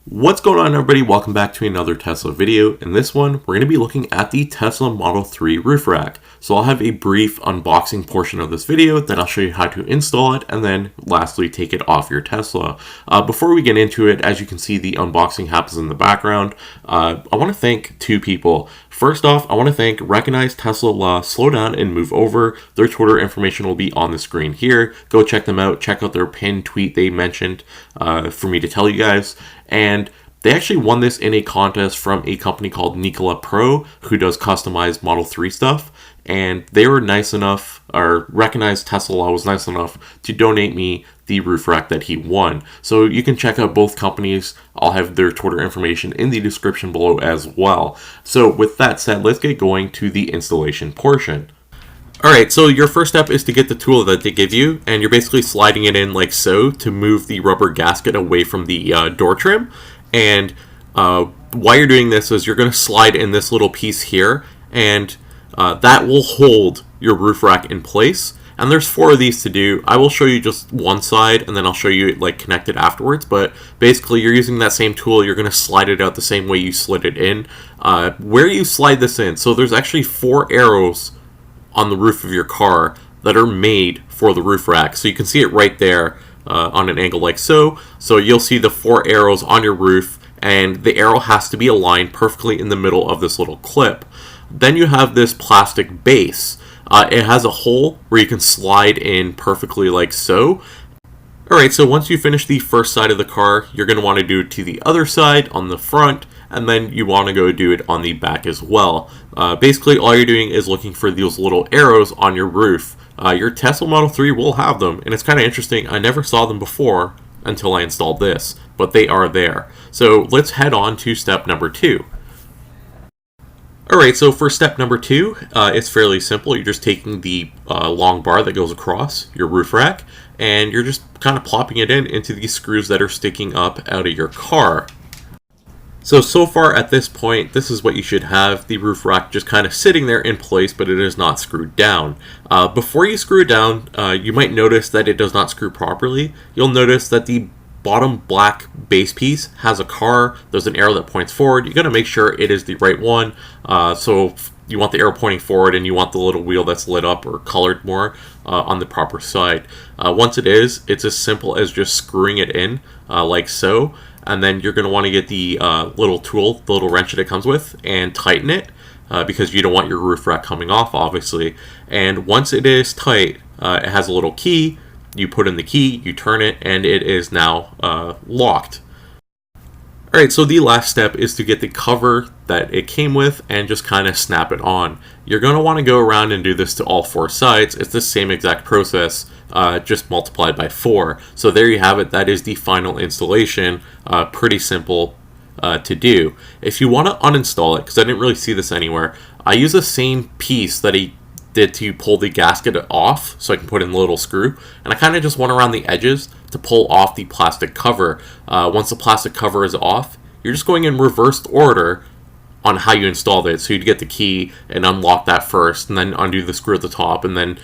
What's going on, everybody? Welcome back to another Tesla video. In this one, we're going to be looking at the Tesla Model 3 roof rack. So I'll have a brief unboxing portion of this video, then I'll show you how to install it, and then lastly take it off your Tesla. Before we get into it, as you can see, the unboxing happens in the background. I want to thank two people. First off, I want to thank Recognize Tesla Slow Down and Move Over. Their Twitter information will be on the screen here. Go check them out. Check out their pinned tweet they mentioned for me to tell you guys. And they actually won this in a contest from a company called Nikola Pro, who does customized Model 3 stuff. And they were nice enough, or Recognized Tesla was nice enough to donate me the roof rack that he won. So you can check out both companies. I'll have their Twitter information in the description below as well. So with that said, let's get going to the installation portion. Alright, so your first step is to get the tool that they give you, and you're basically sliding it in like so to move the rubber gasket away from the door trim. And while you're doing this is you're going to slide in this little piece here, and that will hold your roof rack in place. And there's 4 of these to do. I will show you just one side, and then I'll show you it like connected afterwards. But basically, you're using that same tool. You're going to slide it out the same way you slid it in. Where you slide this in, so there's actually 4 arrows on the roof of your car that are made for the roof rack. So you can see it right there on an angle like so. So you'll see the 4 arrows on your roof, and the arrow has to be aligned perfectly in the middle of this little clip. Then you have this plastic base. It has a hole where you can slide in perfectly like so. Alright, so once you finish the first side of the car, you're going to want to do it to the other side on the front, and then you want to go do it on the back as well. Basically, all you're doing is looking for those little arrows on your roof. Your Tesla Model 3 will have them, and it's kind of interesting. I never saw them before until I installed this, but they are there. So let's head on to step number 2. Alright, so for step number 2, it's fairly simple. You're just taking the long bar that goes across your roof rack, and you're just kind of plopping it into these screws that are sticking up out of your car. So far at this point, this is what you should have. The roof rack just kind of sitting there in place, but it is not screwed down. Before you screw it down, you might notice that it does not screw properly. You'll notice that the bottom black base piece has a car. There's an arrow that points forward. You're going to make sure it is the right one. So you want the arrow pointing forward, and you want the little wheel that's lit up or colored more on the proper side. Once it is, it's as simple as just screwing it in like so. And then you're going to want to get the little tool, the little wrench that it comes with, and tighten it because you don't want your roof rack coming off, obviously. And once it is tight, it has a little key. You put in the key, you turn it, and it is now locked. Alright, so the last step is to get the cover that it came with and just kind of snap it on. You're going to want to go around and do this to all 4 sides. It's the same exact process, just multiplied by 4. So there you have it. That is the final installation. Pretty simple to do. If you want to uninstall it, because I didn't really see this anywhere, I use the same piece that he did to pull the gasket off so I can put in the little screw, and I kind of just went around the edges to pull off the plastic cover. Once the plastic cover is off, you're just going in reversed order on how you installed it. So you'd get the key and unlock that first, and then undo the screw at the top, and then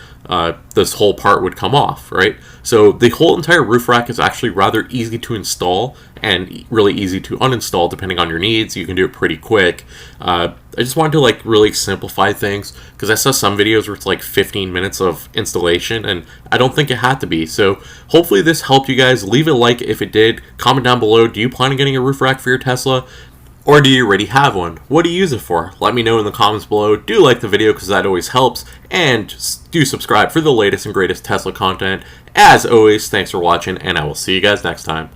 this whole part would come off, right? So the whole entire roof rack is actually rather easy to install and really easy to uninstall depending on your needs. You can do it pretty quick. I just wanted to like really simplify things because I saw some videos where it's like 15 minutes of installation, and I don't think it had to be. So hopefully this helped you guys. Leave a like if it did. Comment down below, do you plan on getting a roof rack for your Tesla? Or do you already have one? What do you use it for? Let me know in the comments below. Do like the video because that always helps. And do subscribe for the latest and greatest Tesla content. As always, thanks for watching, and I will see you guys next time.